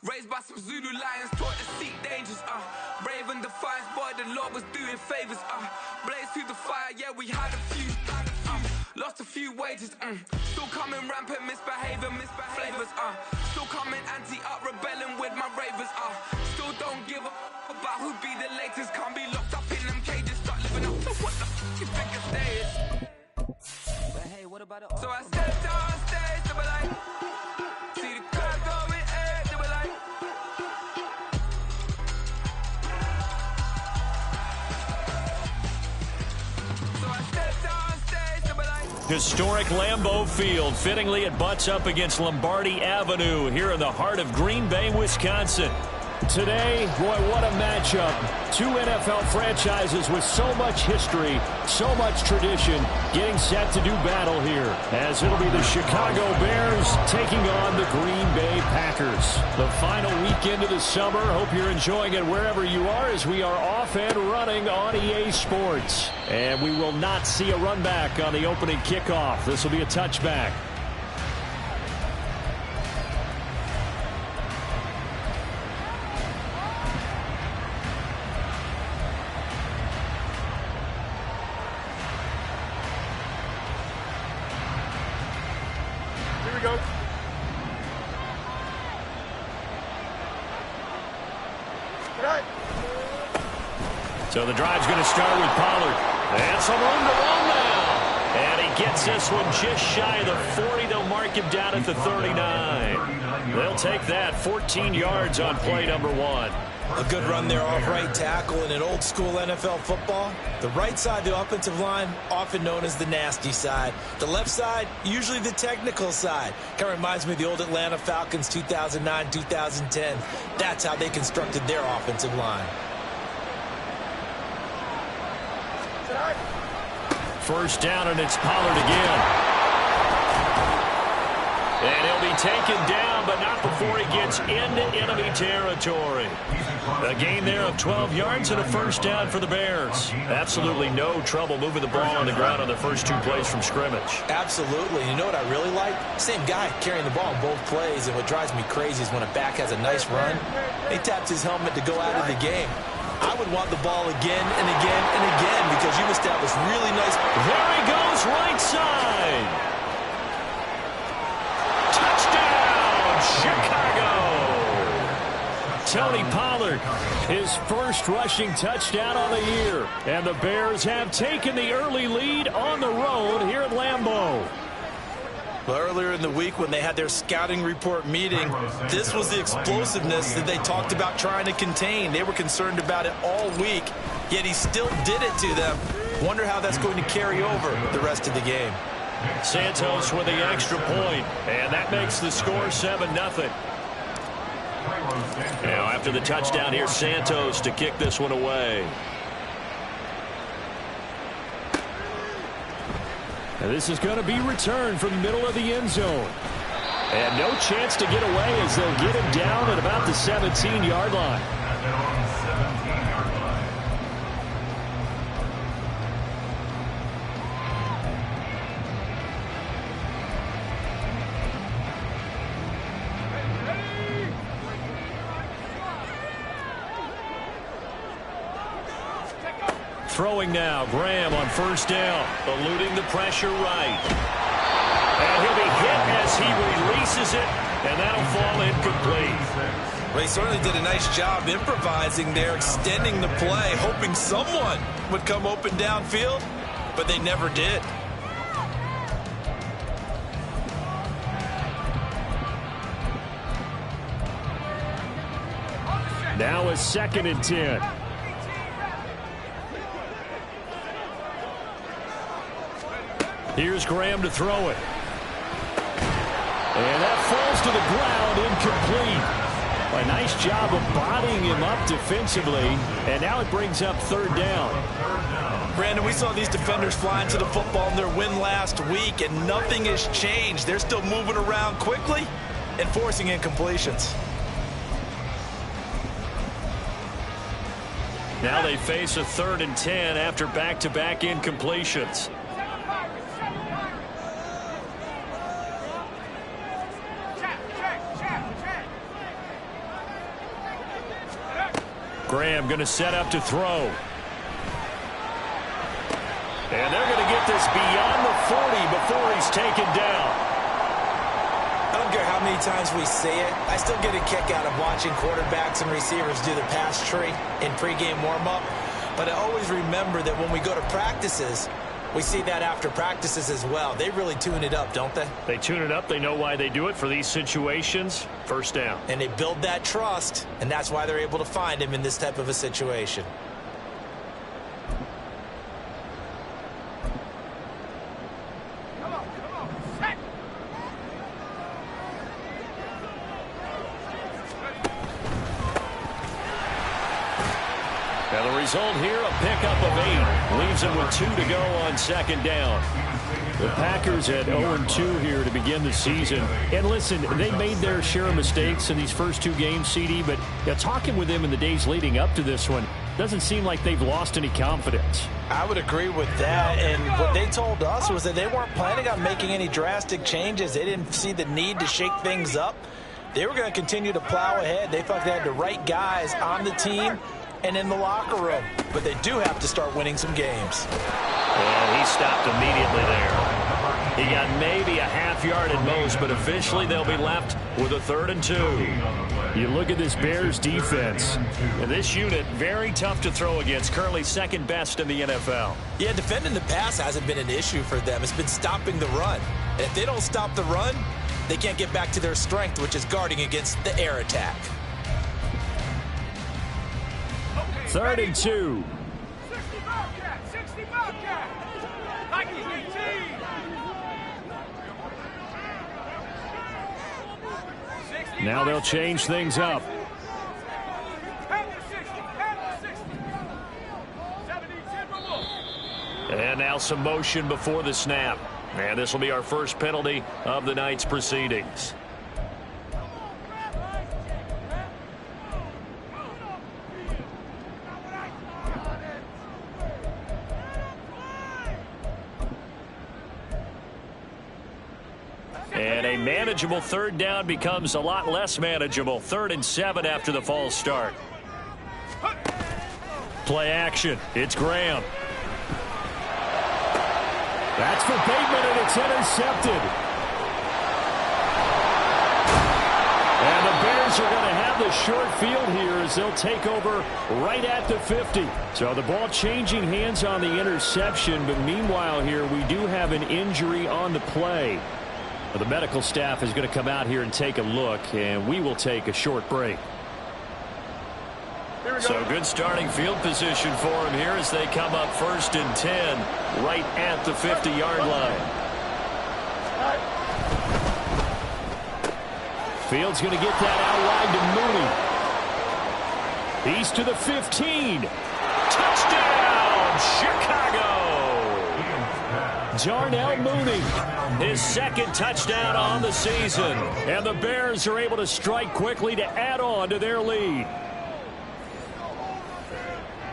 Raised by some Zulu lions, taught to seek dangers, brave and defiant, boy, the Lord was doing favors, blaze through the fire, yeah, we had a few, lost a few wages, still coming rampant, misbehaving, flavors, still coming anti-up, rebelling with my ravers, still don't give a about who be the latest, can't be locked up in them cages, start living up to what the you think a day is. But hey, what about the So I stepped on stage, they were like, see the crowd going air, they were like, so I stepped on stage, they were like. Historic Lambeau Field. Fittingly, it butts up against Lombardi Avenue here in the heart of Green Bay, Wisconsin. Today, boy, what a matchup. Two NFL franchises with so much history, so much tradition, getting set to do battle here, as it'll be the Chicago Bears taking on the Green Bay Packers. The final weekend of the summer. Hope you're enjoying it wherever you are, as we are off and running on EA Sports. And we will not see a run back on the opening kickoff. This will be a touchback. So the drive's going to start with Pollard. And some room to run now. And he gets this one just shy of the 40. They'll mark him down at the 39. They'll take that 14 yards on play number one. A good run there off right tackle in an old school NFL football. The right side of the offensive line, often known as the nasty side. The left side, usually the technical side. Kind of reminds me of the old Atlanta Falcons 2009-2010. That's how they constructed their offensive line. First down, and it's Pollard again. And he'll be taken down, but not before he gets into enemy territory. A gain there of 12 yards and a first down for the Bears. Absolutely no trouble moving the ball on the ground on their first two plays from scrimmage. Absolutely. You know what I really like? Same guy carrying the ball in both plays, and what drives me crazy is when a back has a nice run, he taps his helmet to go out of the game. I would want the ball again and again and again because you've established really nice. There he goes, right side. Touchdown, Chicago. Tony Pollard, his first rushing touchdown on the year. And the Bears have taken the early lead on the road here at Lambeau. Well, earlier in the week when they had their scouting report meeting, this was the explosiveness that they talked about trying to contain. They were concerned about it all week, yet he still did it to them. Wonder how that's going to carry over the rest of the game. Santos with the extra point, and that makes the score 7-0. Now, after the touchdown, here's Santos to kick this one away. And this is going to be returned from the middle of the end zone. And no chance to get away as they'll get him down at about the 17-yard line. Throwing now, Graham on first down, eluding the pressure right. And he'll be hit as he releases it, and that'll fall incomplete. Well, he certainly did a nice job improvising there, extending the play, hoping someone would come open downfield, but they never did. Now a 2nd and 10. Here's Graham to throw it. And that falls to the ground, incomplete. A nice job of bodying him up defensively, and now it brings up 3rd down. Brandon, we saw these defenders fly into the football in their win last week, and nothing has changed. They're still moving around quickly and forcing incompletions. Now they face a 3rd and 10 after back-to-back incompletions. Graham going to set up to throw. And they're going to get this beyond the 40 before he's taken down. I don't care how many times we see it. I still get a kick out of watching quarterbacks and receivers do the pass tree in pregame warm-up. But I always remember that when we go to practices, we see that after practices as well. They really tune it up, don't they? They tune it up. They know why they do it for these situations. First down. And they build that trust, and that's why they're able to find him in this type of a situation. Now the result here, a pickup of 8. Leaves him with 2 to go on second down. The Packers at 0-2 here to begin the season. And listen, they made their share of mistakes in these first 2 games, CD, but talking with them in the days leading up to this one, doesn't seem like they've lost any confidence. I would agree with that, and what they told us was that they weren't planning on making any drastic changes. They didn't see the need to shake things up. They were going to continue to plow ahead. They felt they had the right guys on the team and in the locker room, but they do have to start winning some games. And he stopped immediately there. He got maybe a half yard at most, but officially they'll be left with a 3rd and 2. You look at this Bears defense, and this unit very tough to throw against, currently 2nd best in the NFL. Yeah, defending the pass hasn't been an issue for them. It's been stopping the run. And if they don't stop the run, they can't get back to their strength, which is guarding against the air attack. 3rd and 2. 60 Bobcat. Like he's 18. Now they'll change things up. And now some motion before the snap. And this will be our first penalty of the night's proceedings. And a manageable 3rd down becomes a lot less manageable. 3rd and 7 after the false start. Play action. It's Graham. That's for Bateman, and it's intercepted. And the Bears are going to have the short field here as they'll take over right at the 50. So the ball changing hands on the interception, but meanwhile here we do have an injury on the play. The medical staff is going to come out here and take a look, and we will take a short break. So good starting field position for him here as they come up 1st and 10 right at the 50-yard line. Fields going to get that out wide to Mooney. He's to the 15. Touchdown, Chicago! Darnell Mooney, his 2nd touchdown on the season. And the Bears are able to strike quickly to add on to their lead.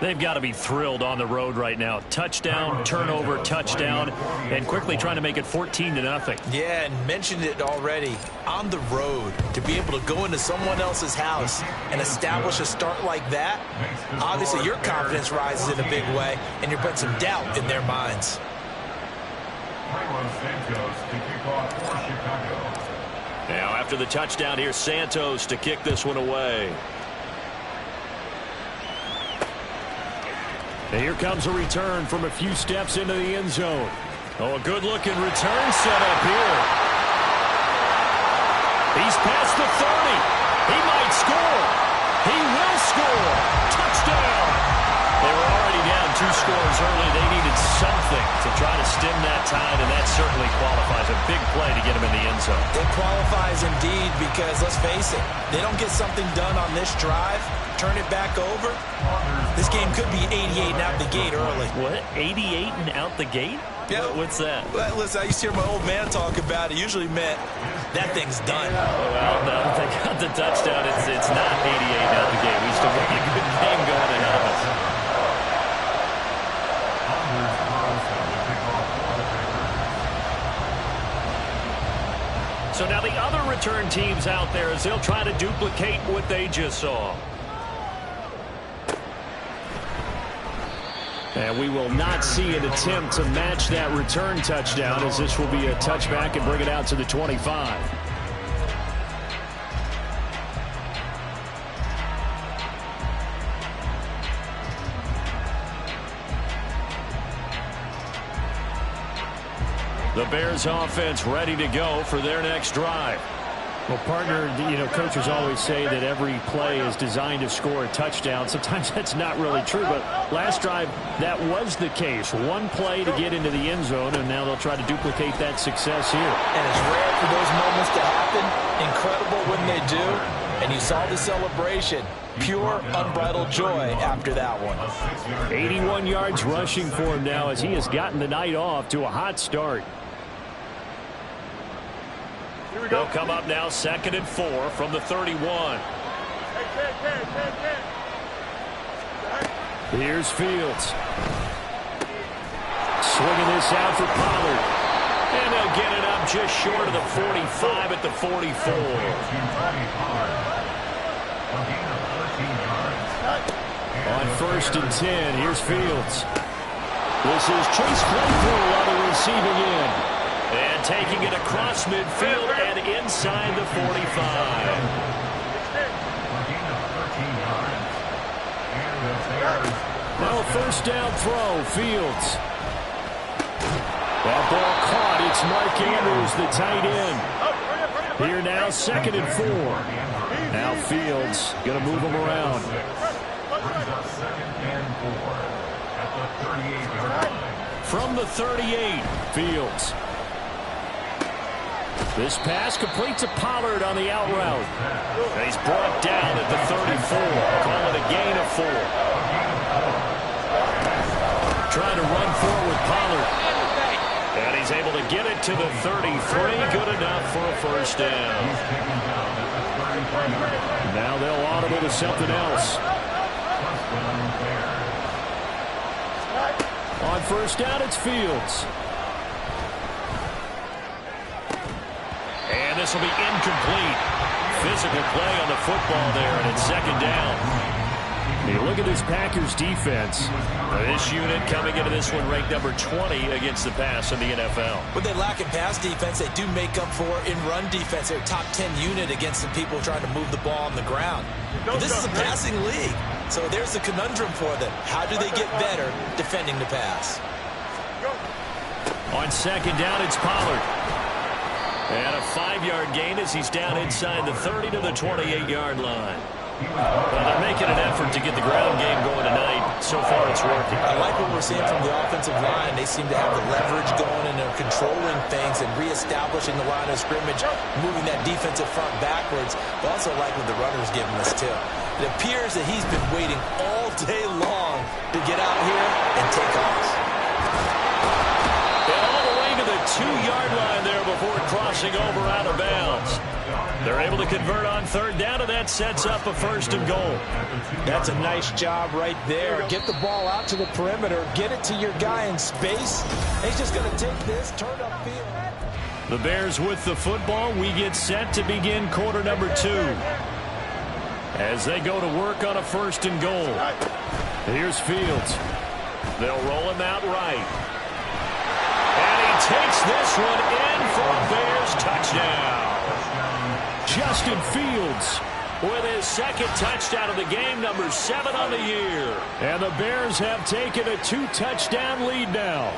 They've got to be thrilled on the road right now. Touchdown, turnover, touchdown, and quickly trying to make it 14-0. Yeah, and mentioned it already. On the road, to be able to go into someone else's house and establish a start like that, obviously your confidence rises in a big way, and you're putting some doubt in their minds. Now after the touchdown here, Santos to kick this one away. And here comes a return from a few steps into the end zone. Oh, a good-looking return set up here. He's past the 30. He might score. He will score. Touchdown. They were already down 2 scores early. They needed something to try to stem that tide, and that certainly qualifies. A big play to get him in the end zone. It qualifies indeed because, let's face it, they don't get something done on this drive, turn it back over, this game could be 88 and out the gate early. What? 88 and out the gate? Yeah. What's that? Well, listen, I used to hear my old man talk about it. Usually meant that thing's done. Well, no, they got the touchdown. It's not 88 out the gate. We still got a good game going ahead of us. So now the other return teams out there as they'll try to duplicate what they just saw. And we will not see an attempt to match that return touchdown, as this will be a touchback and bring it out to the 25. The Bears offense ready to go for their next drive. Well, partner, coaches always say that every play is designed to score a touchdown. Sometimes that's not really true, but last drive, that was the case. One play to get into the end zone, and now they'll try to duplicate that success here. And it's rare for those moments to happen. Incredible when they do. And you saw the celebration. Pure, unbridled joy after that one. 81 yards rushing for him now as he has gotten the night off to a hot start. They'll come up now 2nd and 4 from the 31. Here's Fields. Swinging this out for Pollard. And they'll get it up just short of the 45 at the 44. On 1st and 10, here's Fields. This is Chase Claypool on the receiving end. And taking it across midfield and inside the 45. Now 1st down throw, Fields. That ball caught. It's Mark Andrews, the tight end. Here now 2nd and 4. Now Fields going to move him around. From the 38, Fields. This pass complete to Pollard on the out route. And he's brought down at the 34. Call it a gain of 4. Trying to run forward Pollard. And he's able to get it to the 33. Good enough for a 1st down. Now they'll audible to something else. On 1st down, it's Fields. And this will be incomplete. Physical play on the football there, and it's 2nd down. You look at this Packers defense. This unit coming into this one ranked number 20 against the pass in the NFL. When they lack in pass defense, they do make up for in run defense. They're a top 10 unit against the people trying to move the ball on the ground. But this is a passing league, so there's the conundrum for them. How do they get better defending the pass? On 2nd down, it's Pollard. And a 5-yard gain as he's down inside the 30 to the 28-yard line. Well, they're making an effort to get the ground game going tonight. So far, it's working. I like what we're seeing from the offensive line. They seem to have the leverage going, and they're controlling things and reestablishing the line of scrimmage, moving that defensive front backwards. But also like what the runner's giving us, too. It appears that he's been waiting all day long to get out here and take off. And all the way to the 2-yard line there before crossing over out of bounds. They're able to convert on 3rd down, and that sets up a 1st and goal. That's a nice job right there. Get the ball out to the perimeter. Get it to your guy in space. He's just going to take this, turn upfield. The Bears with the football. We get set to begin quarter number 2. As they go to work on a 1st and goal. Here's Fields. They'll roll him out right. And he takes this one in for a Bears touchdown. Justin Fields with his 2nd touchdown of the game, number 7 on the year. And the Bears have taken a 2-touchdown lead now.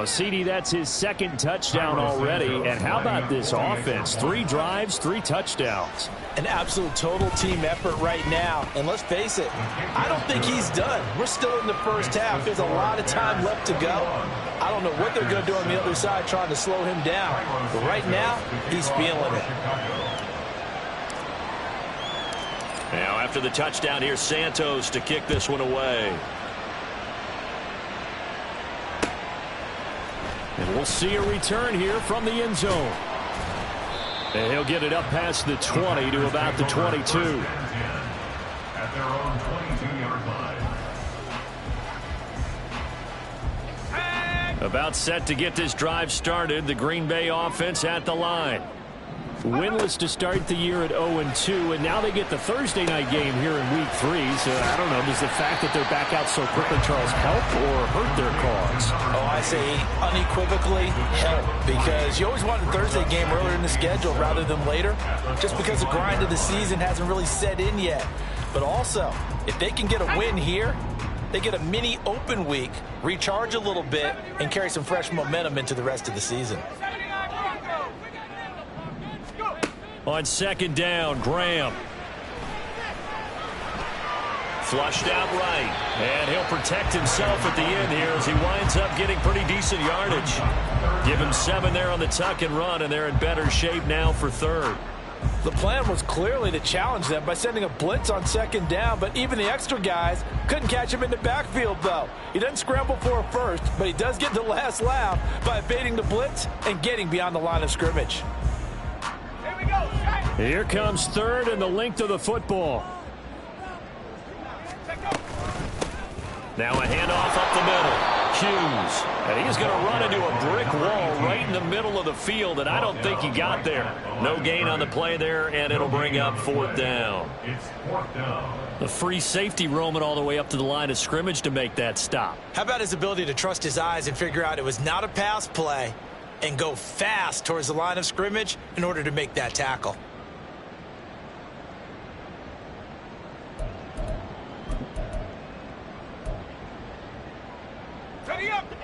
CD, that's his 2nd touchdown already. And how about this offense? 3 drives, 3 touchdowns. An absolute total team effort right now. And let's face it, I don't think he's done. We're still in the 1st half. There's a lot of time left to go. I don't know what they're going to do on the other side trying to slow him down. But right now, he's feeling it. Now after the touchdown, here's Santos to kick this one away. And we'll see a return here from the end zone. And he'll get it up past the 20 to about the 22. At their own 22-yard line. About set to get this drive started. The Green Bay offense at the line. Winless to start the year at 0-2, and now they get the Thursday night game here in Week 3. So, I don't know, does the fact that they're back out so quickly, Charles, help or hurt their cause? Oh, I say unequivocally help, because you always want a Thursday game earlier in the schedule rather than later, just because the grind of the season hasn't really set in yet. But also, if they can get a win here, they get a mini open week, recharge a little bit, and carry some fresh momentum into the rest of the season. On second down, Graham. Flushed out right. And he'll protect himself at the end here as he winds up getting pretty decent yardage. Give him 7 there on the tuck and run, and they're in better shape now for third. The plan was clearly to challenge them by sending a blitz on second down, but even the extra guys couldn't catch him in the backfield, though. He doesn't scramble for a first, but he does get the last laugh by evading the blitz and getting beyond the line of scrimmage. Here comes third and the length of the football. Now a handoff up the middle. Hughes. And he's going to run into a brick wall right in the middle of the field, and I don't think he got there. No gain on the play there, and it'll bring up fourth down. The free safety roaming all the way up to the line of scrimmage to make that stop. How about his ability to trust his eyes and figure out it was not a pass play and go fast towards the line of scrimmage in order to make that tackle?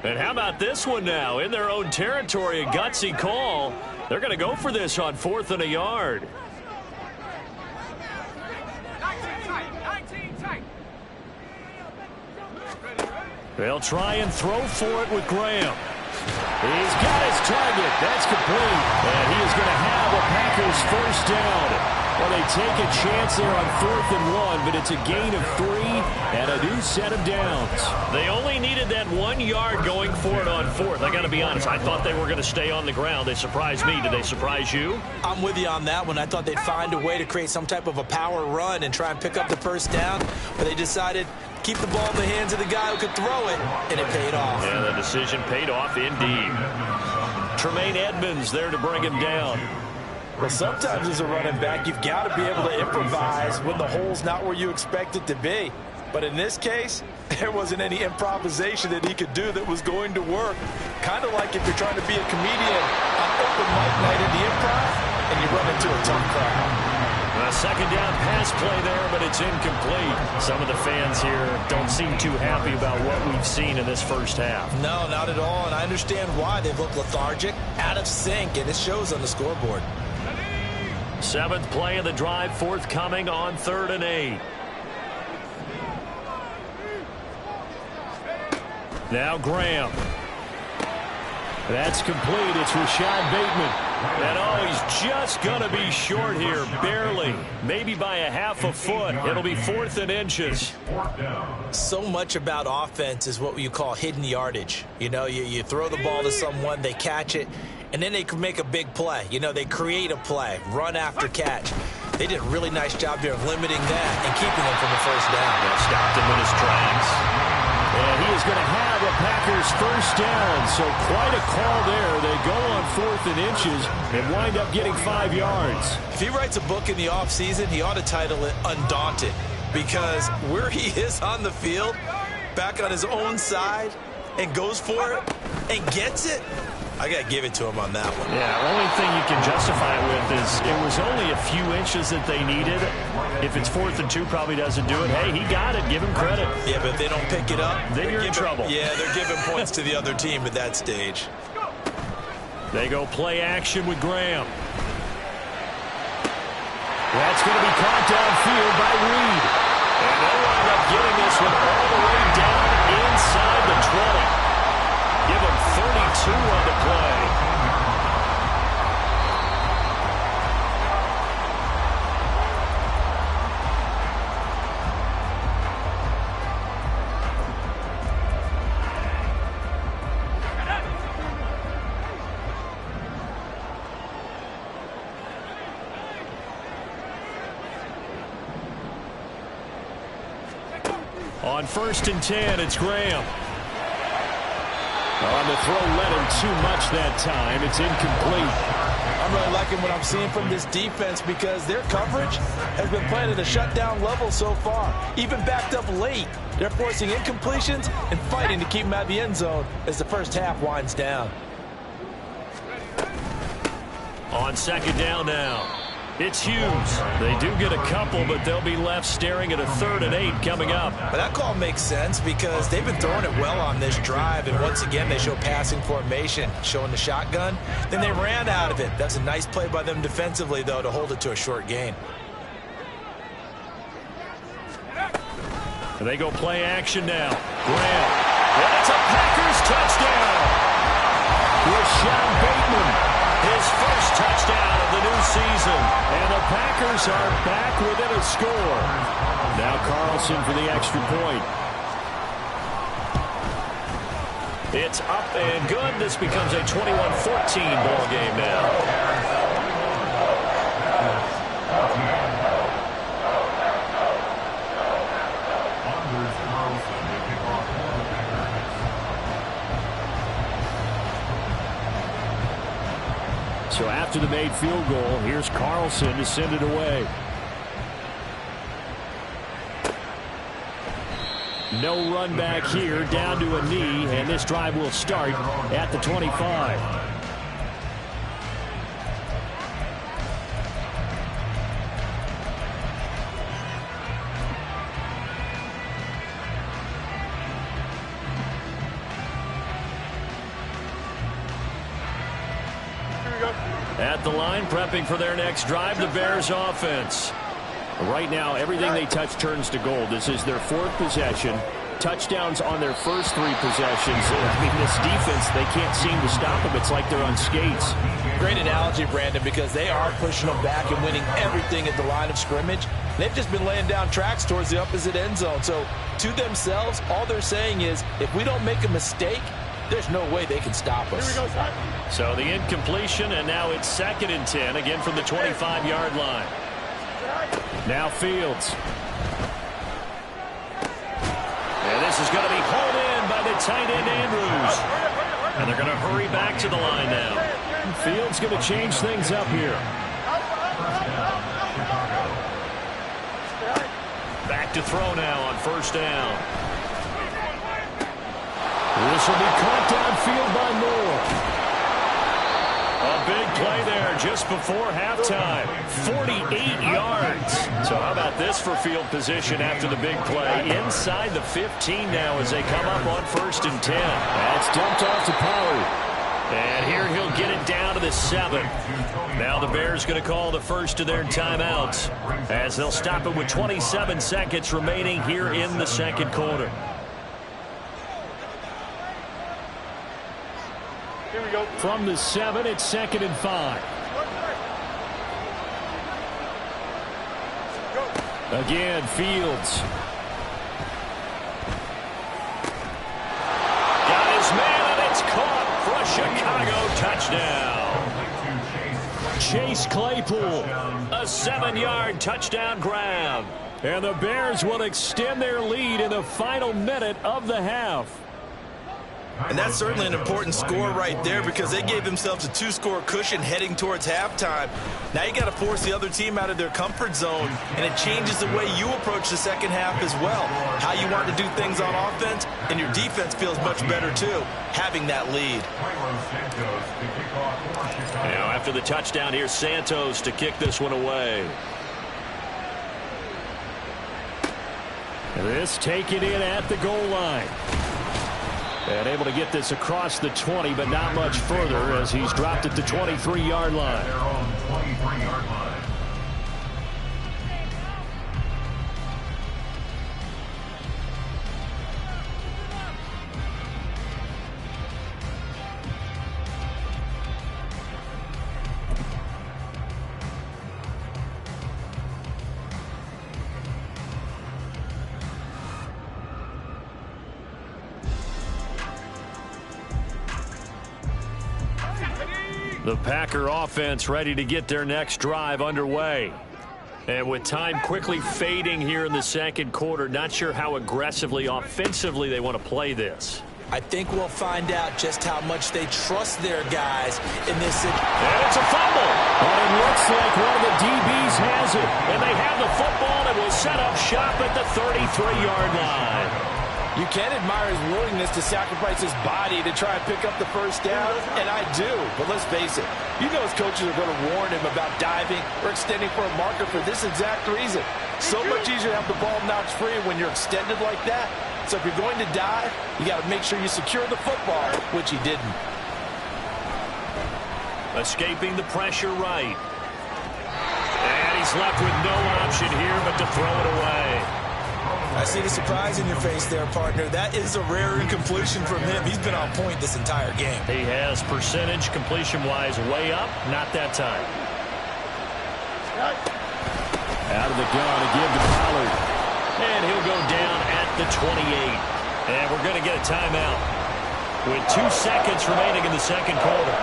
And how about this one now? In their own territory, a gutsy call. They're going to go for this on 4th and a yard. They'll try and throw for it with Graham. He's got his target. That's complete. And he is going to have a Packers first down. Well, they take a chance there on 4th and 1, but it's a gain of 3 and a new set of downs. They only needed that 1 yard going for it on 4th. I got to be honest, I thought they were going to stay on the ground. They surprised me. Did they surprise you? I'm with you on that one. I thought they'd find a way to create some type of a power run and try and pick up the first down, but they decided keep the ball in the hands of the guy who could throw it, and it paid off. Yeah, the decision paid off indeed. Tremaine Edmonds there to bring him down. Well, sometimes as a running back, you've got to be able to improvise when the hole's not where you expect it to be. But in this case, there wasn't any improvisation that he could do that was going to work. Kind of like if you're trying to be a comedian on open mic night in the improv and you run into a tough crowd. A second down pass play there, but it's incomplete. Some of the fans here don't seem too happy about what we've seen in this first half. No, not at all, and I understand why. They've looked lethargic, out of sync, and it shows on the scoreboard. 7th play of the drive, forthcoming on 3rd and 8. Now Graham. That's complete. It's Rashad Bateman. And oh, he's just going to be short here, barely. Maybe by a half a foot. It'll be 4th and inches. So much about offense is what you call hidden yardage. You know, you throw the ball to someone, they catch it, and then they can make a big play. You know, they create a play, run after catch. They did a really nice job there of limiting that and keeping him from the first down. They stopped him in his tracks. And he is going to have a Packers first down. So quite a call there. They go on 4th and inches and wind up getting 5 yards. If he writes a book in the offseason, he ought to title it Undaunted, because where he is on the field, back on his own side, and goes for it and gets it, I got to give it to him on that one. Yeah, only thing you can justify it with is it was only a few inches that they needed. If it's 4th and 2, probably doesn't do it. Hey, he got it. Give him credit. Yeah, but if they don't pick it up, then you're in trouble. Yeah, they're giving points to the other team at that stage. They go play action with Graham. That's going to be caught downfield by Reed. And they'll wind up getting this one all the way down inside the 20. Give him 32 on the play. On 1st and 10, it's Graham. On the throw, led him too much that time. It's incomplete. I'm really liking what I'm seeing from this defense because their coverage has been playing at a shutdown level so far. Even backed up late, they're forcing incompletions and fighting to keep them out of the end zone as the first half winds down. On second down now, it's Hughes. They do get a couple, but they'll be left staring at a 3rd and 8 coming up. But that call makes sense because they've been throwing it well on this drive, and once again they show passing formation, showing the shotgun. Then they ran out of it. That's a nice play by them defensively, though, to hold it to a short gain. They go play action now. Graham. And it's a Packers touchdown. Rashad Bateman, his first touchdown of the new season. And the Packers are back within a score. Now Carlson for the extra point. It's up and good. This becomes a 21-14 ball game now. So after the made field goal, here's Carlson to send it away. No run back here, down to a knee, and this drive will start at the 25. At the line, prepping for their next drive, the Bears offense. Right now, everything they touch turns to gold. This is their 4th possession. Touchdowns on their first 3 possessions. I mean, this defense, they can't seem to stop them. It's like they're on skates. Great analogy, Brandon, because they are pushing them back and winning everything at the line of scrimmage. They've just been laying down tracks towards the opposite end zone. So, to themselves, all they're saying is, if we don't make a mistake, there's no way they can stop us. Here we go, so the incompletion, and now it's 2nd and 10, again from the 25-yard line. Now Fields. And this is going to be hauled in by the tight end Andrews. And they're going to hurry back to the line now. Fields going to change things up here. Back to throw now on 1st down. This will be caught downfield by Moore. A big play there just before halftime. 48 yards. So how about this for field position after the big play? Inside the 15 now as they come up on 1st and 10. That's dumped off to Pollard. And here he'll get it down to the 7. Now the Bears going to call the first of their timeouts as they'll stop it with 27 seconds remaining here in the 2nd quarter. Here we go. From the 7, it's 2nd and 5. Again, Fields. Got his man, and it's caught for a Chicago touchdown. Chase Claypool, a 7-yard touchdown grab. And the Bears will extend their lead in the final minute of the half. And that's certainly an important score right there because they gave themselves a 2-score cushion heading towards halftime. Now you got to force the other team out of their comfort zone, and it changes the way you approach the second half as well. How you want to do things on offense, and your defense feels much better too, having that lead. Now after the touchdown, here's Santos to kick this one away. This taken in at the goal line. And able to get this across the 20, but not much further as he's dropped at the 23-yard line. Their own 23-yard line. The Packer offense ready to get their next drive underway. And with time quickly fading here in the 2nd quarter, not sure how aggressively, offensively they want to play this. I think we'll find out just how much they trust their guys in this situation. And it's a fumble. But it looks like one of the DBs has it. And they have the football and will set up shop at the 33-yard line. You can admire his willingness to sacrifice his body to try and pick up the first down, and I do. But let's face it, you know his coaches are going to warn him about diving or extending for a marker for this exact reason. So much easier to have the ball knocked free when you're extended like that. So if you're going to dive, you got to make sure you secure the football, which he didn't. Escaping the pressure right. And he's left with no option here but to throw it away. I see the surprise in your face there, partner. That is a rare incompletion from him. He's been on point this entire game. He has percentage completion-wise way up. Not that time. Out of the gun to give to Pollard. And he'll go down at the 28. And we're going to get a timeout with 2 seconds remaining in the second quarter.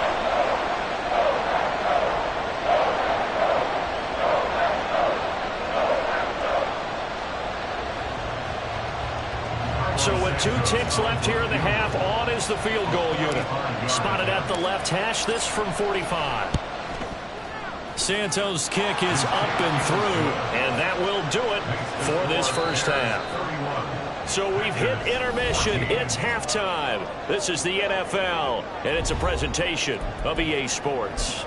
So with 2 ticks left here in the half, on is the field goal unit. Spotted at the left hash, this from 45. Santos' kick is up and through, and that will do it for this first half. So we've hit intermission. It's halftime. This is the NFL, and it's a presentation of EA Sports.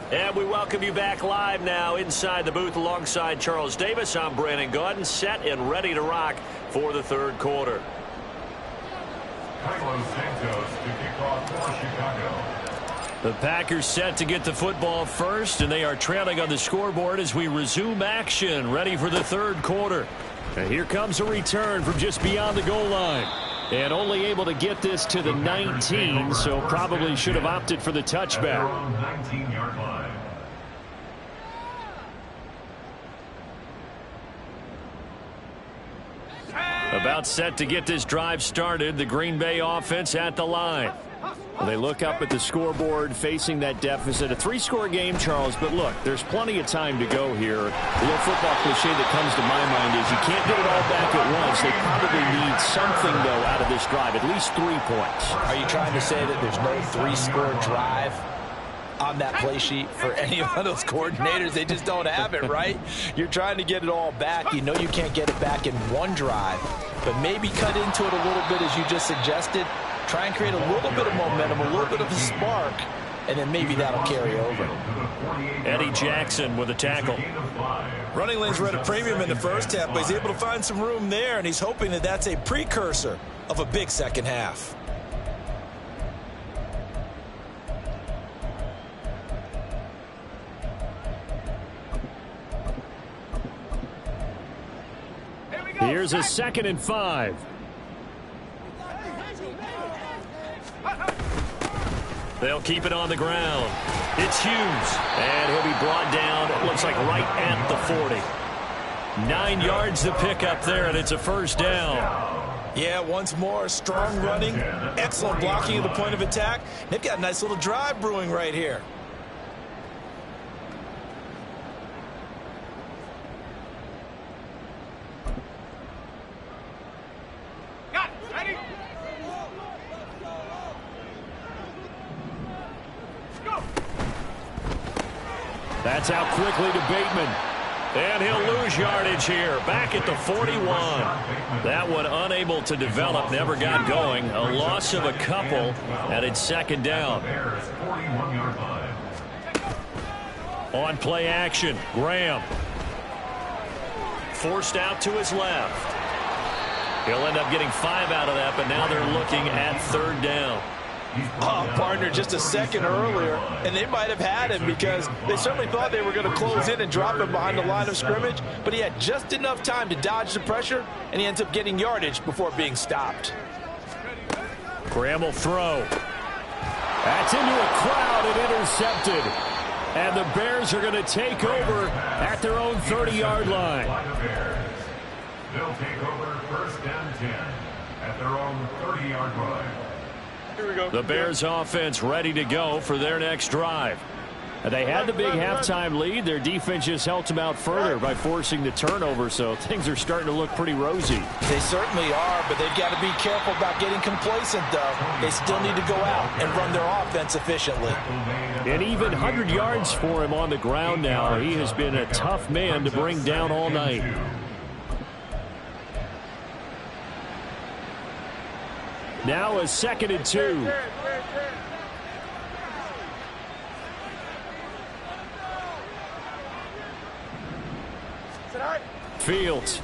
And we welcome you back live now inside the booth alongside Charles Davis. I'm Brandon Gaudin, set and ready to rock for the third quarter. Carlos Santos to kick off for Chicago. The Packers set to get the football first, and they are trailing on the scoreboard as we resume action, ready for the third quarter. And here comes a return from just beyond the goal line. And only able to get this to the 19, so probably should have opted for the touchback. 19-yard line. About set to get this drive started, the Green Bay offense at the line. Well, they look up at the scoreboard facing that deficit. A 3-score game, Charles, but look, there's plenty of time to go here. The little football cliche that comes to my mind is you can't get it all back at once. They probably need something, though, out of this drive, at least 3 points. Are you trying to say that there's no 3-score drive on that play sheet for any of those coordinators? They just don't have it, right? You're trying to get it all back. You know you can't get it back in one drive, but maybe cut into it a little bit as you just suggested. Try and create a little bit of momentum, a little bit of a spark, and then maybe that'll carry over. Eddie Jackson with a tackle. Running lanes were at a premium in the first half, but he's able to find some room there, and he's hoping that that's a precursor of a big second half. Here's a 2nd and 5. They'll keep it on the ground. It's Hughes, and he'll be brought down, it looks like right at the 40. 9 yards to pick up there, and it's a first down. Yeah, once more, strong running, excellent blocking at the point of attack. They've got a nice little drive brewing right here. That's out quickly to Bateman. And he'll lose yardage here. Back at the 41. That one unable to develop. Never got going. A loss of a couple. And it's 2nd down. On play action. Graham. Forced out to his left. He'll end up getting 5 out of that. But now they're looking at 3rd down. Oh, partner, just a second earlier, and they might have had him because they certainly thought they were going to close in and drop him behind the line of scrimmage, but he had just enough time to dodge the pressure, and he ends up getting yardage before being stopped. Graham will throw. That's into a crowd and intercepted. And the Bears are going to take over at their own 30-yard line. They'll take over 1st and 10 at their own 30-yard line. The Bears offense ready to go for their next drive. They had the big halftime lead. Their defense just helped them out further by forcing the turnover, so things are starting to look pretty rosy. They certainly are, but they've got to be careful about getting complacent, though. They still need to go out and run their offense efficiently. An even 100 yards for him on the ground now. He has been a tough man to bring down all night. Now a 2nd and 2. Fields.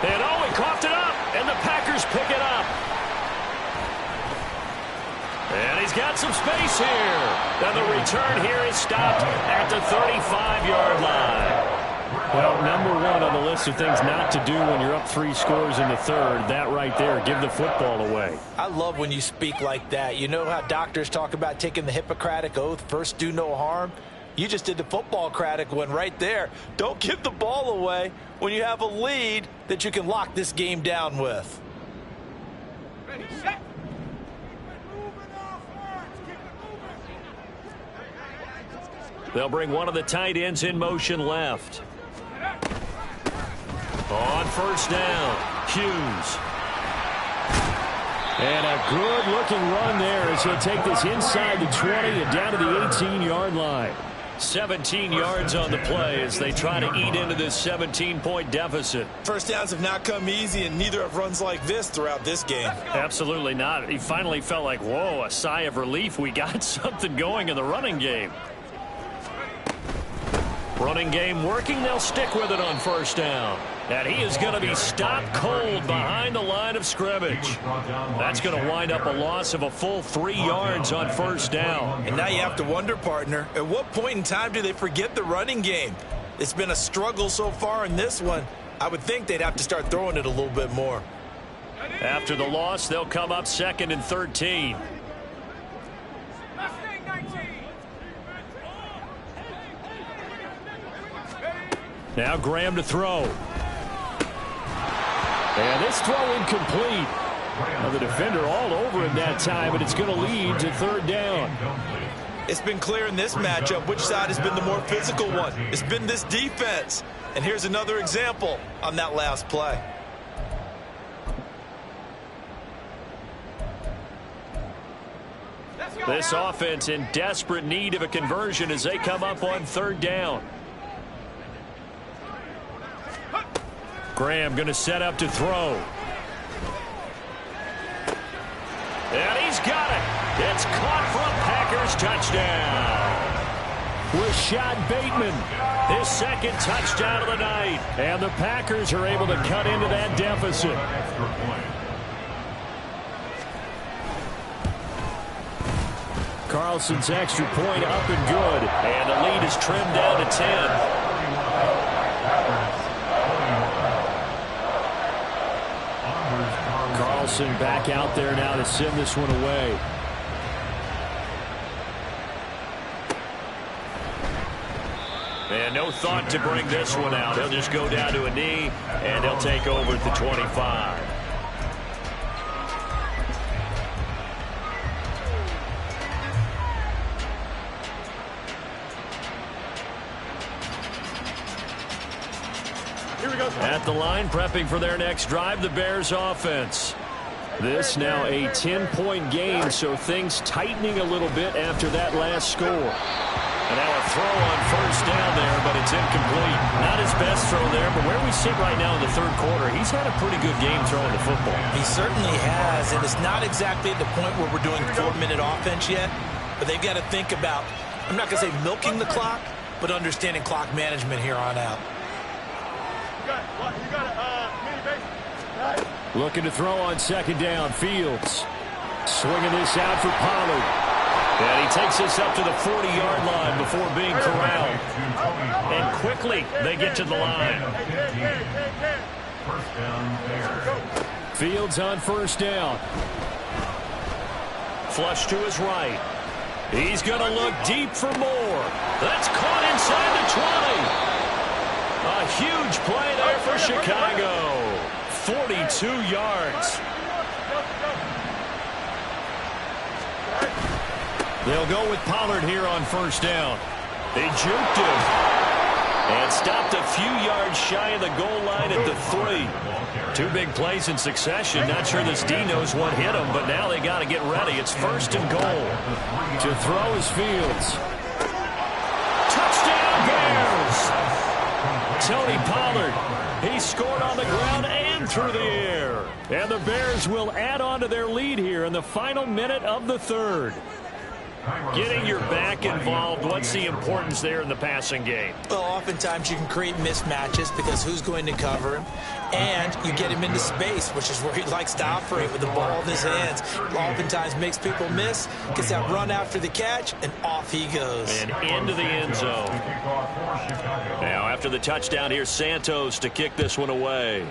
And he coughed it up, and the Packers pick it up. And he's got some space here. And the return here is stopped at the 35-yard line. Well, number one on the list of things not to do when you're up 3 scores in the third, that right there, give the football away. I love when you speak like that. You know how doctors talk about taking the Hippocratic Oath, first do no harm? You just did the football-cratic one right there. Don't give the ball away when you have a lead that you can lock this game down with. They'll bring one of the tight ends in motion left. On first down, Hughes. And a good-looking run there as he'll take this inside the 20 and down to the 18-yard line. 17 yards on the play as they try to eat into this 17-point deficit. First downs have not come easy, and neither have runs like this throughout this game. Absolutely not. He finally felt like, whoa, a sigh of relief. We got something going in the running game. Running game working. They'll stick with it on first down. And he is going to be stopped cold behind the line of scrimmage. That's going to wind up a loss of a full 3 yards on first down. And now you have to wonder, partner, at what point in time do they forget the running game? It's been a struggle so far in this one. I would think they'd have to start throwing it a little bit more. After the loss, they'll come up 2nd and 13. Now Graham to throw. And this throw incomplete. Now the defender all over him that time, but it's going to lead to 3rd down. It's been clear in this matchup which side has been the more physical one. It's been this defense. And here's another example on that last play. This offense in desperate need of a conversion as they come up on 3rd down. Graham going to set up to throw. And he's got it. It's caught for a Packers touchdown. Rashad Bateman, his 2nd touchdown of the night. And the Packers are able to cut into that deficit. Carlson's extra point up and good. And the lead is trimmed down to 10. Carlson back out there now to send this one away. And no thought to bring this one out. He'll just go down to a knee, and he'll take over at the 25. At the line, prepping for their next drive, the Bears offense. This now a 10-point game, so things tightening a little bit after that last score. And now a throw on first down there, but it's incomplete. Not his best throw there, but where we sit right now in the 3rd quarter, he's had a pretty good game throwing the football. He certainly has, and it's not exactly at the point where we're doing 4-minute offense yet, but they've got to think about, I'm not going to say milking the clock, but understanding clock management here on out. Looking to throw on 2nd down, Fields. Swinging this out for Pollard. And he takes this up to the 40-yard line before being corralled. And quickly, they get to the line. Fields on first down. Flush to his right. He's going to look deep for more. That's caught inside the 20. A huge play there for Chicago. 42 yards. They'll go with Pollard here on first down. They juked him. And stopped a few yards shy of the goal line at the 3. 2 big plays in succession. Not sure this D knows what hit him, but now they got to get ready. It's first and goal. To throw is Fields. Touchdown Bears! Tony Pollard. He scored on the ground and through the air. And the Bears will add on to their lead here in the final minute of the 3rd. Getting your back involved, what's the importance there in the passing game? Well, oftentimes you can create mismatches because who's going to cover him? And you get him into space, which is where he likes to operate with the ball in his hands. Oftentimes makes people miss, gets that run after the catch, and off he goes. And into the end zone. Now, after the touchdown, here's Santos to kick this one away.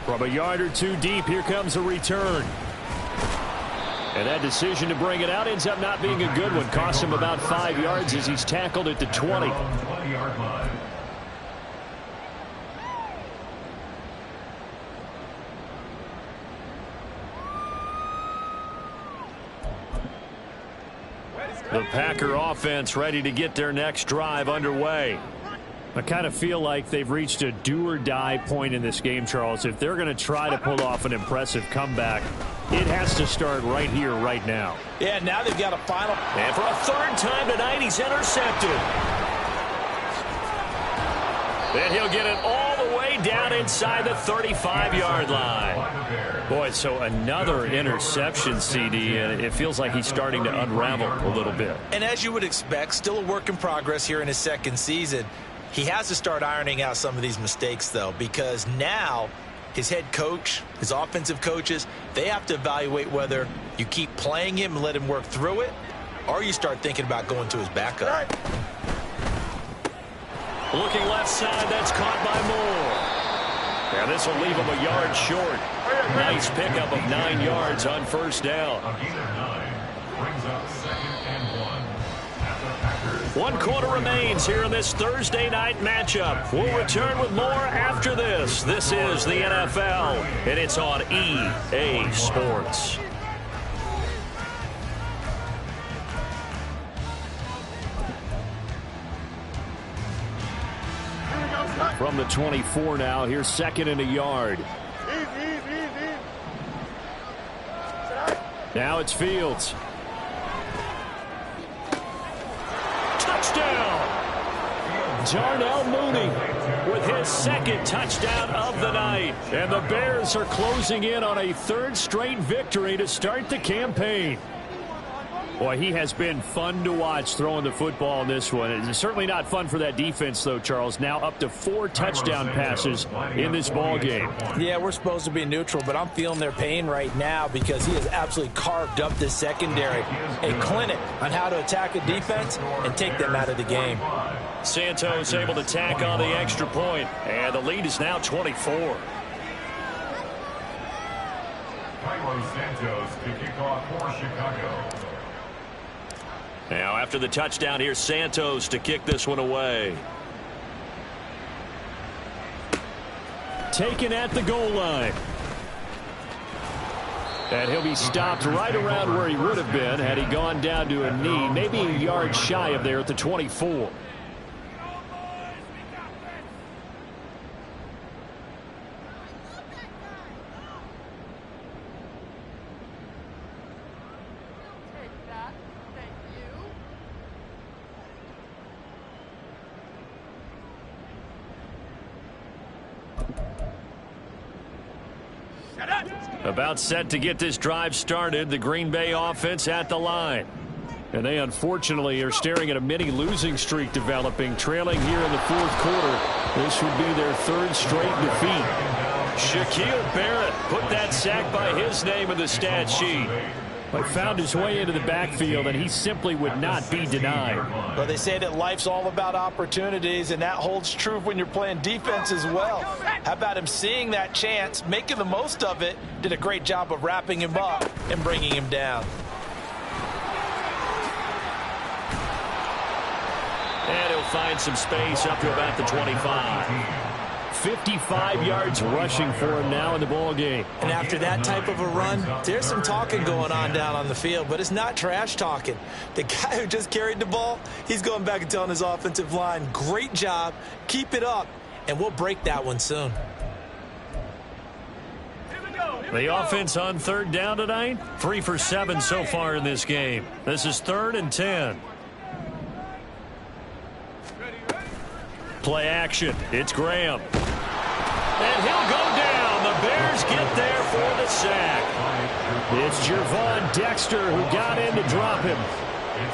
From a yard or 2 deep, here comes a return. And that decision to bring it out ends up not being a good one. Costs him about 5 yards as he's tackled at the 20. The Packer offense ready to get their next drive underway. I kind of feel like they've reached a do-or-die point in this game, Charles. If they're going to try to pull off an impressive comeback, it has to start right here, right now. Yeah, now they've got a final. And for a 3rd time tonight, he's intercepted. Then he'll get it all the way down inside the 35-yard line. Boy, so another interception, CD, and it feels like he's starting to unravel a little bit. And as you would expect, still a work in progress here in his 2nd season. He has to start ironing out some of these mistakes, though, because now his head coach, his offensive coaches, they have to evaluate whether you keep playing him and let him work through it, or you start thinking about going to his backup. Looking left side, that's caught by Moore. And this will leave him a yard short. Nice pickup of 9 yards on first down. Brings up 2nd and 1. 1 quarter remains here in this Thursday night matchup. We'll return with more after this. This is the NFL, and it's on EA Sports. From the 24 now, here's 2nd and a yard. Now it's Fields. Touchdown! Darnell Mooney with his 2nd touchdown of the night. And the Bears are closing in on a 3rd straight victory to start the campaign. Boy, he has been fun to watch throwing the football in this one. It's certainly not fun for that defense, though, Charles. Now up to 4 touchdown passes in this ball game. Yeah, we're supposed to be neutral, but I'm feeling their pain right now because he has absolutely carved up this secondary. A clinic on how to attack a defense and take them out of the game. Santos able to tack on the extra point, and the lead is now 24. Santos to kick off for Chicago. Now after the touchdown, here's Santos to kick this one away. Taken at the goal line. And he'll be stopped right around where he would have been had he gone down to a knee, maybe a yard shy of there at the 24. About set to get this drive started. The Green Bay offense at the line. And they unfortunately are staring at a mini losing streak developing, trailing here in the 4th quarter. This would be their 3rd straight defeat. Shaquille Barrett put that sack by his name in the stat sheet. But found his way into the backfield, and he simply would not be denied. Well, they say that life's all about opportunities, and that holds true when you're playing defense as well. How about him seeing that chance, making the most of it, did a great job of wrapping him up and bringing him down. And he'll find some space up to about the 25. 55 yards rushing for him now in the ball game. And after that type of a run, there's some talking going on down on the field, but it's not trash talking. The guy who just carried the ball, he's going back and telling his offensive line, great job, keep it up, and we'll break that one soon. The offense on third down tonight, 3 for 7 so far in this game. This is 3rd and 10. Play action. It's Graham. And he'll go down. The Bears get there for the sack. It's Gervon Dexter who got in to drop him.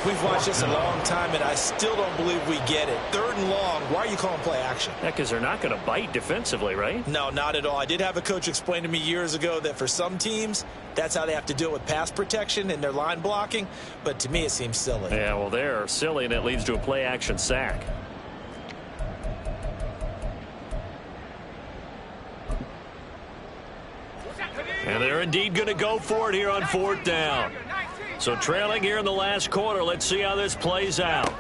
We've watched this a long time, and I still don't believe we get it. 3rd and long. Why are you calling play action? Yeah, because they're not going to bite defensively, right? No, not at all. I did have a coach explain to me years ago that for some teams, that's how they have to deal with pass protection and their line blocking. But to me, it seems silly. Yeah, well, they're silly, and it leads to a play action sack. And they're indeed going to go for it here on 4th down. So trailing here in the last quarter, let's see how this plays out.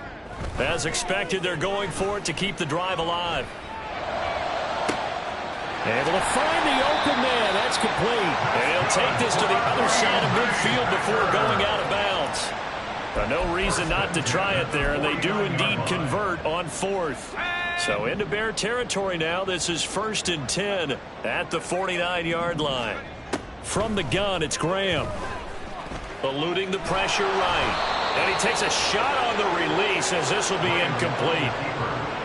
As expected, they're going for it to keep the drive alive. Able to find the open man. That's complete. And he'll take this to the other side of midfield before going out of bounds. No reason not to try it there, and they do indeed convert on 4th. So into Bear territory now. This is 1st and 10 at the 49-yard line. From the gun, it's Graham. Eluding the pressure right. And he takes a shot on the release as this will be incomplete.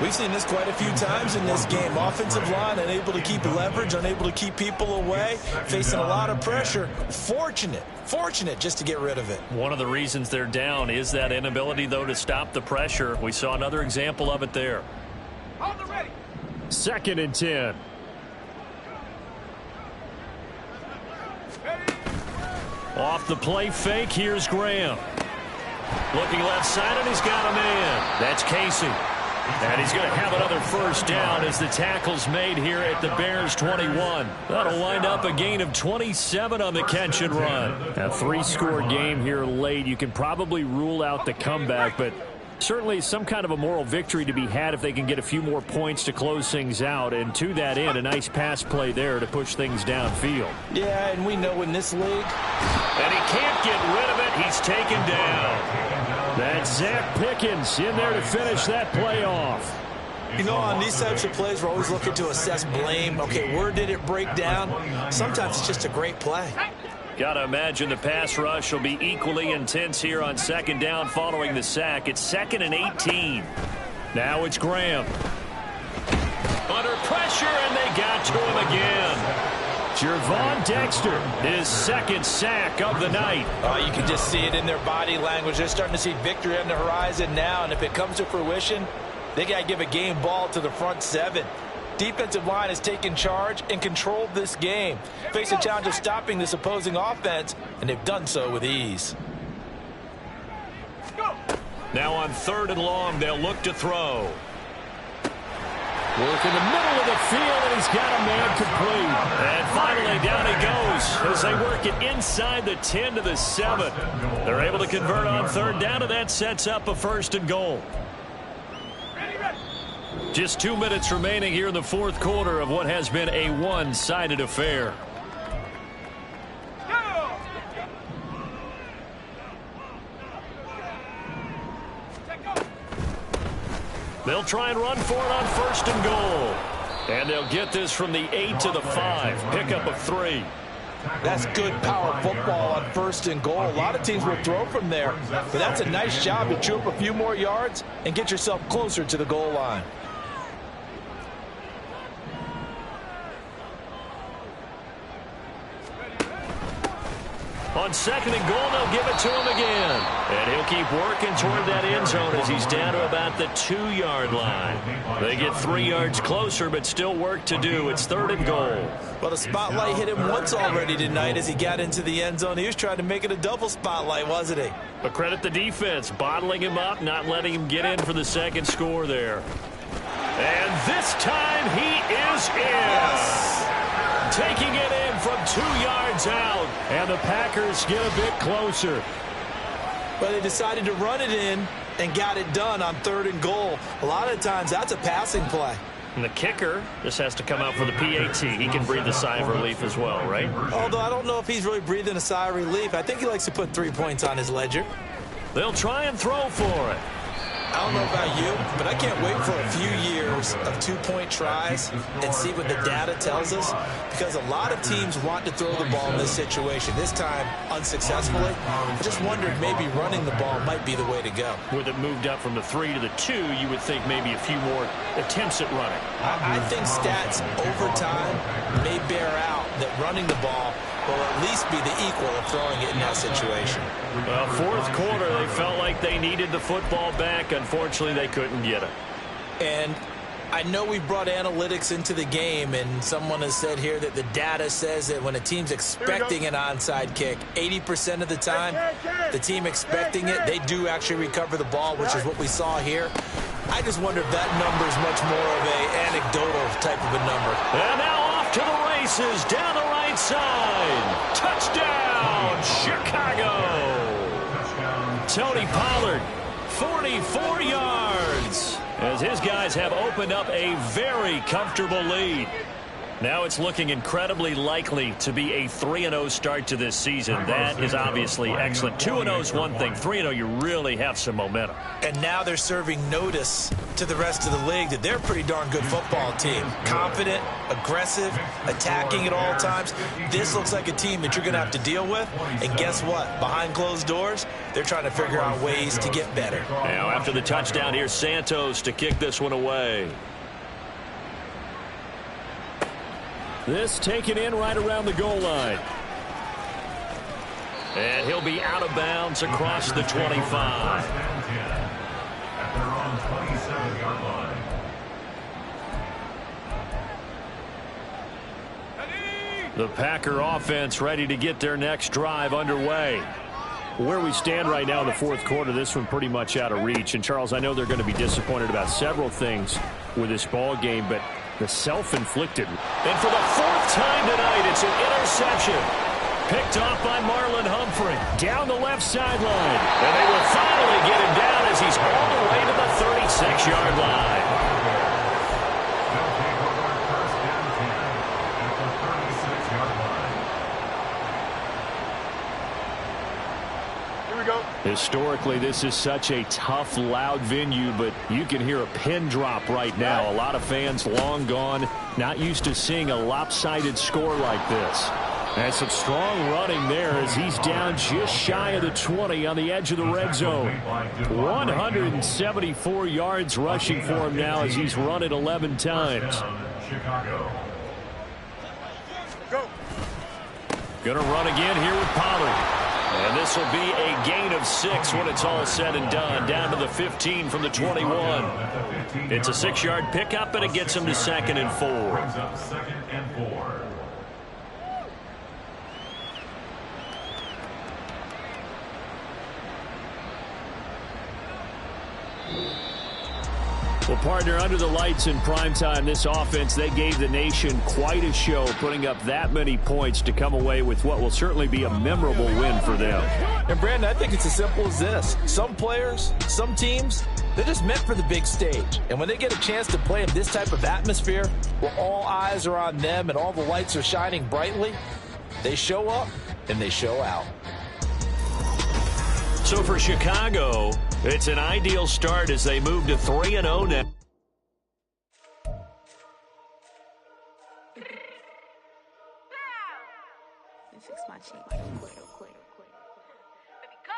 We've seen this quite a few times in this game. Offensive line unable to keep leverage, unable to keep people away, facing a lot of pressure. Fortunate just to get rid of it. One of the reasons they're down is that inability, though, to stop the pressure. We saw another example of it there. 2nd and 10. Off the play fake, here's Graham. Looking left side, and he's got a man. That's Casey. And he's going to have another 1st down as the tackle's made here at the Bears 21. That'll wind up a gain of 27 on the catch and run. A 3-score game here late. You can probably rule out the comeback, but certainly some kind of a moral victory to be had if they can get a few more points to close things out. And to that end, a nice pass play there to push things downfield. Yeah, and we know in this league. And he can't get rid of it. He's taken down. That's Zach Pickens in there to finish that play off. You know, on these types of plays, we're always looking to assess blame. Okay, where did it break down? Sometimes it's just a great play. Got to imagine the pass rush will be equally intense here on 2nd down following the sack. It's 2nd and 18. Now it's Graham. Under pressure, and they got to him again. Gervon Dexter, his 2nd sack of the night. You can just see it in their body language. They're starting to see victory on the horizon now, and if it comes to fruition, they got to give a game ball to the front 7. Defensive line has taken charge and controlled this game. Face a challenge of stopping this opposing offense, and they've done so with ease. Now on 3rd and long, they'll look to throw. Work in the middle of the field, and he's got a man complete. And finally, down he goes as they work it inside the 10 to the 7. They're able to convert on 3rd down, and that sets up a 1st and goal. Just 2 minutes remaining here in the 4th quarter of what has been a one-sided affair. They'll try and run for it on 1st and goal. And they'll get this from the 8 to the 5. Pickup of 3. That's good power football on 1st and goal. A lot of teams will throw from there, but that's a nice job to chew up a few more yards and get yourself closer to the goal line. On 2nd and goal, they'll give it to him again. And he'll keep working toward that end zone as he's down to about the 2-yard line. They get 3 yards closer, but still work to do. It's 3rd and goal. Well, the spotlight hit him once already tonight as he got into the end zone. He was trying to make it a double spotlight, wasn't he? But credit the defense, bottling him up, not letting him get in for the 2nd score there. And this time he is in. Yes. Taking it in from 2 yards out. And the Packers get a bit closer. But they decided to run it in and got it done on 3rd and goal. A lot of times that's a passing play. And the kicker just has to come out for the PAT. He can breathe a sigh of relief as well, right? Although I don't know if he's really breathing a sigh of relief. I think he likes to put 3 points on his ledger. They'll try and throw for it. I don't know about you, but I can't wait for a few years of 2-point tries and see what the data tells us, because a lot of teams want to throw the ball in this situation. This time, unsuccessfully. I just wondered maybe running the ball might be the way to go. With it moved up from the 3 to the 2, you would think maybe a few more attempts at running. I think stats over time may bear out that running the ball will at least be the equal of throwing it in that situation. Well, fourth quarter, they felt like they needed the football back. Unfortunately, they couldn't get it. And I know we brought analytics into the game, and someone has said here that the data says that when a team's expecting an onside kick, 80% of the time, the team expecting it, they do actually recover the ball, which is what we saw here. I just wonder if that number is much more of an anecdotal type of a number. And now off to the races, down the right side. Touchdown, Chicago. Tony Pollard, 44 yards, as his guys have opened up a very comfortable lead. Now it's looking incredibly likely to be a 3-0 start to this season. That is obviously excellent. 2-0 is one thing. 3-0, you really have some momentum. And now they're serving notice to the rest of the league that they're a pretty darn good football team. Confident, aggressive, attacking at all times. This looks like a team that you're going to have to deal with. And guess what? Behind closed doors, they're trying to figure out ways to get better. Now after the touchdown, here's Santos to kick this one away. This taken in right around the goal line. And he'll be out of bounds across the 25. At their own 27-yard line. The Packer offense ready to get their next drive underway. Where we stand right now in the fourth quarter, this one pretty much out of reach. And, Charles, I know they're going to be disappointed about several things with this ball game, but the self-inflicted. And for the fourth time tonight, it's an interception. Picked off by Marlon Humphrey. Down the left sideline. And they will finally get him down as he's all the way to the 36-yard line. They'll take over first and 10 at the 36-yard line. Here we go. Historically, this is such a tough, loud venue, but you can hear a pin drop right now. A lot of fans long gone, not used to seeing a lopsided score like this. And some strong running there as he's down just shy of the 20 on the edge of the red zone. 174 yards rushing for him now as he's run it 11 times. Chicago. Go. Going to run again here with Pollard. And this will be a gain of 6 when it's all said and done. Down to the 15 from the 21. It's a 6-yard pickup, and it gets him to 2nd and 4. Brings up 2nd and 4. Well, partner, under the lights in primetime, this offense, they gave the nation quite a show, putting up that many points to come away with what will certainly be a memorable win for them. And, Brandon, I think it's as simple as this. Some players, some teams, they're just meant for the big stage. And when they get a chance to play in this type of atmosphere, where all eyes are on them and all the lights are shining brightly, they show up and they show out. So for Chicago, it's an ideal start as they move to 3-0 now. Let me fix my cheek. Real quick. Baby, go.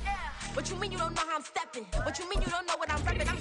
Yeah. What you mean you don't know how I'm stepping? What you mean you don't know what I'm repping?